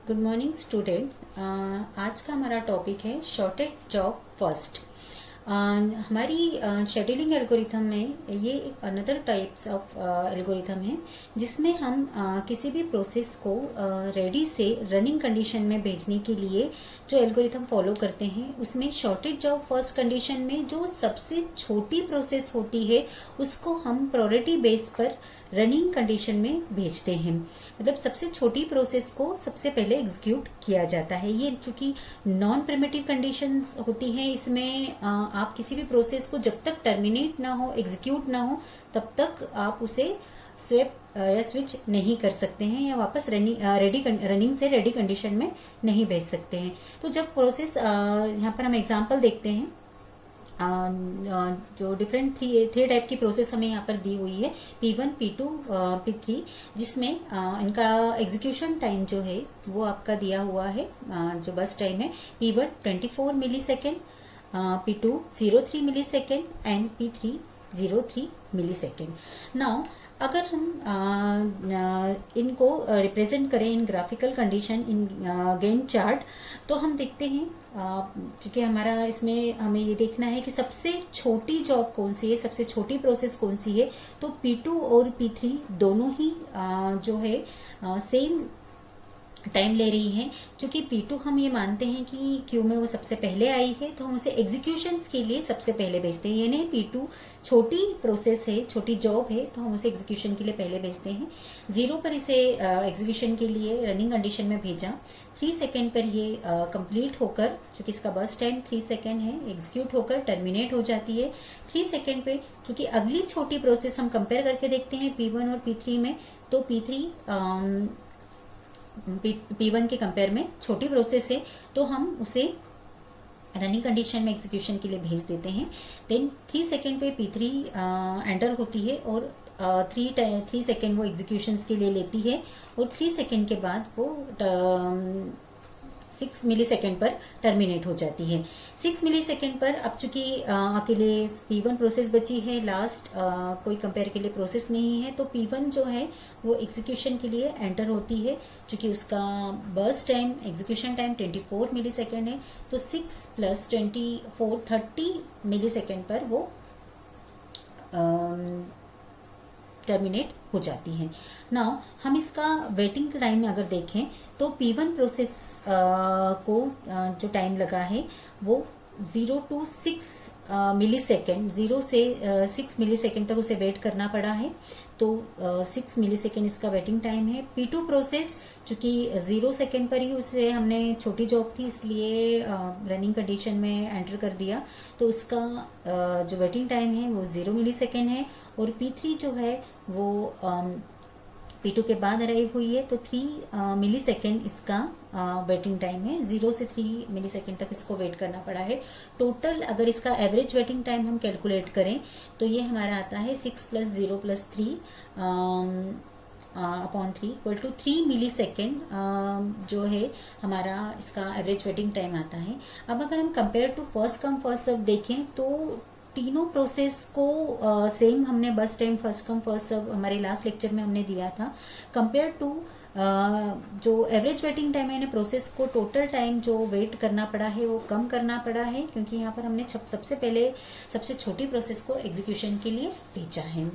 Good morning student. आज का हमारा टॉपिक है शॉर्टेज जॉब फर्स्ट। हमारी शेड्यूलिंग एल्गोरिथम में ये एक अनदर टाइप्स ऑफ एल्गोरिथम है जिसमें हम किसी भी प्रोसेस को रेडी से रनिंग कंडीशन में भेजने के लिए जो एल्गोरिथम फॉलो करते हैं उसमें शॉर्टेज जॉब फर्स्ट कंडीशन में जो सबसे छोटी प्रोसेस होती है उसको हम प्रायोरिटी बेस पर रनिंग कंडीशन में भेजते हैं। मतलब सबसे छोटी प्रोसेस को सबसे पहले एग्जीक्यूट किया जाता है। ये चूंकि नॉन प्रिमिटिव कंडीशंस होती हैं, इसमें आप किसी भी प्रोसेस को जब तक टर्मिनेट ना हो, एग्जीक्यूट ना हो, तब तक आप उसे स्वेप या स्विच नहीं कर सकते हैं या वापस रनिंग से रेडी कंडीशन में नहीं भेज सकते हैं। तो जब प्रोसेस यहाँ पर हम एग्जांपल देखते हैं, जो डिफरेंट थ्री टाइप की प्रोसेस हमें यहाँ पर दी हुई है, P1, P2, P3, जिसमें इनका एग्जीक्यूशन टाइम जो है वो आपका दिया हुआ है। जो बस टाइम है P1 24 millisecond, P2 03 millisecond and P3 03 millisecond. Now अगर हम इनको रिप्रेजेंट करें in graphical condition in Gantt chart, तो हम देखते हैं क्योंकि हमारा इसमें हमें ये देखना है कि सबसे छोटी जॉब कौन सी है, सबसे छोटी प्रोसेस कौन सी है। तो P2 और P3 दोनों ही जो है सेम टाइम ले रही है। क्योंकि P2 हम ये मानते हैं कि क्यू में वो सबसे पहले आई है, तो हम उसे एग्जीक्यूशंस के लिए सबसे पहले भेजते हैं। यानी P2 छोटी प्रोसेस है, छोटी जॉब है, तो हम उसे एग्जीक्यूशन के लिए पहले भेजते हैं। 0 पर इसे एग्जीक्यूशन के लिए रनिंग कंडीशन में भेजा। 3 सेकेंड पर ये कंप्लीट होकर, चूंकि इसका बस टाइम 3 सेकेंड है, एग्जीक्यूट होकर टर्मिनेट हो जाती है। 3 सेकेंड पे चूंकि अगली छोटी प्रोसेस हम कंपेयर करके देखते हैं P1 और P3 में, तो P1 के कंपेयर में छोटी प्रोसेस है, तो हम उसे रनिंग कंडीशन में एग्जीक्यूशन के लिए भेज देते हैं। देन 3 सेकेंड पे P3 एंटर होती है और 3 सेकेंड वो एग्जीक्यूशंस के लिए लेती है और 3 सेकेंड के बाद वो 6 मिली सेकेंड पर टर्मिनेट हो जाती है। 6 मिली सेकेंड पर अब चूंकि अकेले P1 प्रोसेस बची है, लास्ट कोई कंपेयर के लिए प्रोसेस नहीं है, तो P1 जो है वो एग्जीक्यूशन के लिए एंटर होती है। चूंकि उसका बर्स्ट टाइम, एग्जीक्यूशन टाइम 24 मिली सेकेंड है, तो 6 + 24 30 मिली सेकेंड पर वो टर्मिनेट हो जाती है। नाउ हम इसका वेटिंग टाइम में अगर देखें तो P1 प्रोसेस को जो टाइम लगा है वो 0 to 6 मिली सेकेंड, 0 से 6 मिली सेकेंड तक उसे वेट करना पड़ा है। तो 6 मिली सेकेंड इसका वेटिंग टाइम है। P2 प्रोसेस चूंकि 0 सेकेंड पर ही उसे हमने छोटी जॉब थी इसलिए रनिंग कंडीशन में एंटर कर दिया, तो उसका जो वेटिंग टाइम है वो 0 मिली सेकेंड है। और P3 जो है वो P2 के बाद अराइव हुई है, तो 3 मिली सेकेंड इसका वेटिंग टाइम है। 0 से 3 मिली सेकेंड तक इसको वेट करना पड़ा है। टोटल अगर इसका एवरेज वेटिंग टाइम हम कैलकुलेट करें तो ये हमारा आता है 6 + 0 + 3 upon 3 equal to 3 millisecond जो है हमारा इसका एवरेज वेटिंग टाइम आता है। अब अगर हम compare to first come first serve देखें तो तीनों प्रोसेस को सेम हमने बस time first come first serve हमारे लास्ट लेक्चर में हमने दिया था। कंपेयर टू जो एवरेज वेटिंग टाइम है, प्रोसेस को टोटल टाइम जो वेट करना पड़ा है वो कम करना पड़ा है, क्योंकि यहाँ पर हमने सबसे पहले सबसे छोटी प्रोसेस को एग्जीक्यूशन के लिए भेजा है।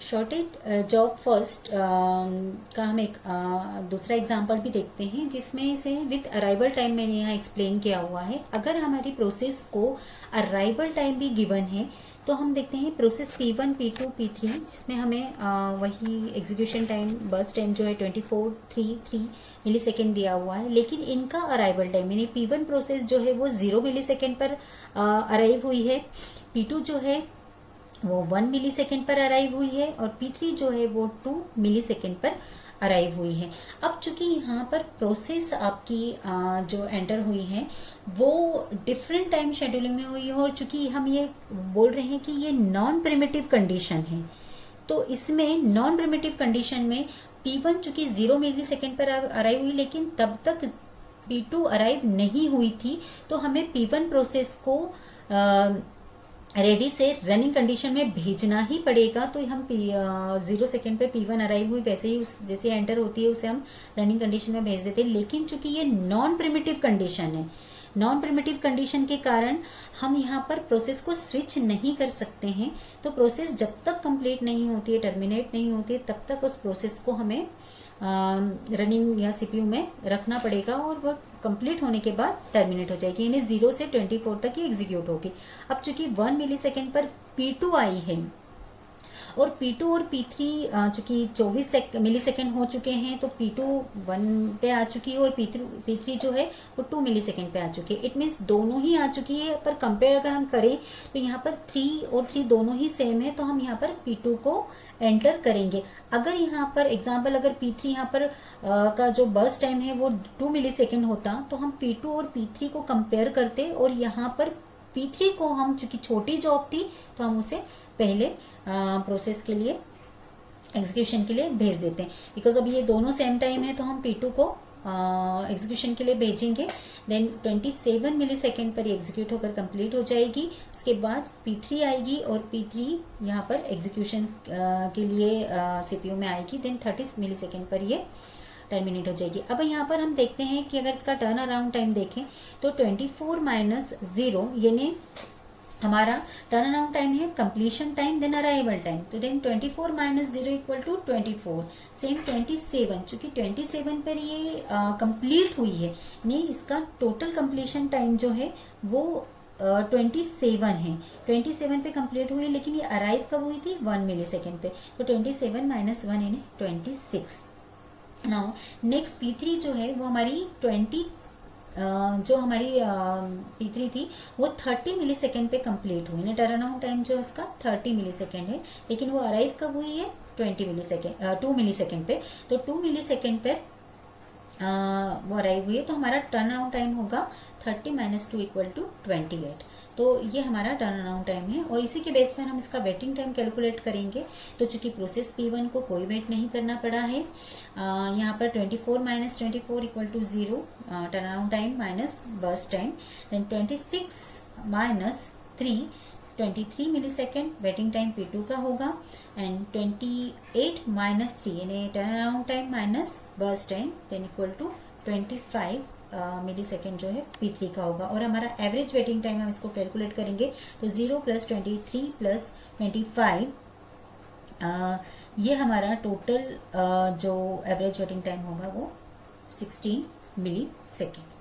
शॉर्टेज जॉब फर्स्ट का हम एक दूसरा एग्जांपल भी देखते हैं, जिसमें से विथ अराइवल टाइम मैंने यहाँ एक्सप्लेन किया हुआ है। अगर हमारी प्रोसेस को अराइवल टाइम भी गिवन है तो हम देखते हैं प्रोसेस P1, P2, P3, जिसमें हमें वही एग्जीक्यूशन टाइम, बर्स्ट टाइम जो है 24 मिली सेकेंड दिया हुआ है, लेकिन इनका अराइवल टाइम यानी P1 प्रोसेस जो है वो 0 मिली सेकेंड पर अराइव हुई है, P2 जो है वो 1 मिली सेकेंड पर अराइव हुई है और P3 जो है वो 2 मिली सेकेंड पर अराइव हुई है। अब चूंकि यहाँ पर प्रोसेस आपकी जो एंटर हुई है वो डिफरेंट टाइम शेड्यूलिंग में हुई है, और चूंकि हम ये बोल रहे हैं कि ये नॉन प्रिमिटिव कंडीशन है, तो इसमें नॉन प्रिमिटिव कंडीशन में P1 चूंकि 0 मिली सेकेंड पर अराइव हुई, लेकिन तब तक P2 अराइव नहीं हुई थी, तो हमें P1 प्रोसेस को रेडी से रनिंग कंडीशन में भेजना ही पड़ेगा, तो हम 0 सेकेंड पे P1 अराइव हुई, वैसे ही उस जैसे एंटर होती है उसे हम रनिंग कंडीशन में भेज देते हैं। लेकिन चूंकि ये नॉन प्रिमिटिव कंडीशन है, नॉन प्रिमिटिव कंडीशन के कारण हम यहाँ पर प्रोसेस को स्विच नहीं कर सकते हैं। तो प्रोसेस जब तक कंप्लीट नहीं होती है, टर्मिनेट नहीं होती है, तब तक उस प्रोसेस को हमें रनिंग या सीपीयू में रखना पड़ेगा और वो कंप्लीट होने के बाद टर्मिनेट हो जाएगी, यानी 0 से 24 तक ही एग्जीक्यूट होगी। अब चूंकि 1 मिली सेकेंड पर P2 आई है और P2 और P3 चूंकि 24 मिली सेकेंड हो चुके हैं, तो P2 1 पे आ चुकी है और P3 जो है वो 2 मिली सेकेंड पे आ चुकी है। इट मीन्स दोनों ही आ चुकी है, पर कंपेयर अगर हम करें तो यहाँ पर 3 और 3 दोनों ही सेम है, तो हम यहाँ पर P2 को एंटर करेंगे। अगर यहाँ पर एग्जाम्पल अगर P3 यहाँ पर का जो बर्स्ट टाइम है वो 2 मिली सेकेंड होता, तो हम P2 और P3 को कंपेयर करते और यहाँ पर P3 को हम चूंकि छोटी जॉब थी तो हम उसे पहले प्रोसेस के लिए एग्जीक्यूशन के लिए भेज देते हैं। बिकॉज अब ये दोनों सेम टाइम है तो हम P2 को एग्जीक्यूशन के लिए भेजेंगे। देन 27 मिली सेकेंड पर ये एग्जीक्यूट होकर कंप्लीट हो जाएगी। उसके बाद P3 आएगी और P3 यहाँ पर एग्जीक्यूशन के लिए सीपीयू में आएगी। देन 30 मिली सेकेंड पर ये टर्मिनेट हो जाएगी। अब यहाँ पर हम देखते हैं कि अगर इसका टर्न अराउंड टाइम देखें तो 24 माइनस 0 यानी हमारा टर्न अराउंड टाइम है completion time then arrival time. तो then 24 minus 0 equal to 24। Same 27 चूंकि 27 पर ये कंप्लीट हुई है, नहीं इसका टोटल कंप्लीशन टाइम जो है वो 27 है। 27 पे कंप्लीट हुई, लेकिन ये अराइव कब हुई थी 1 मिली सेकेंड पे। तो 27 माइनस 1 यानी 26। नाउ नेक्स्ट P3 जो है वो हमारी जो हमारी P3 थी वो 30 मिली सेकेंड पे कंप्लीट हुई। टर्न अराउंड टाइम जो है उसका 30 मिली सेकेंड है, लेकिन वो अराइव कब हुई है 2 मिली सेकेंड पे। तो 2 मिली सेकेंड पे वो अराइव हुई है, तो हमारा टर्न अराउंड टाइम होगा 30 माइनस 2 इक्वल टू 28। तो ये हमारा टर्न अराउंड टाइम है और इसी के बेस पर हम इसका वेटिंग टाइम कैलकुलेट करेंगे। तो चूंकि प्रोसेस P1 को कोई वेट नहीं करना पड़ा है, यहाँ पर 24 minus 24 equal to 0 turn around time minus burst time. Then 26 minus 3 23 millisecond waiting time P2 का होगा। एंड 28 माइनस 3 यानी turn around time minus burst time then equal to 25 millisecond जो है P3 का होगा। और हमारा एवरेज वेटिंग टाइम हम इसको कैलकुलेट करेंगे तो 0 प्लस 23 प्लस 25 ये हमारा टोटल जो एवरेज वेटिंग टाइम होगा वो 16 मिली सेकेंड।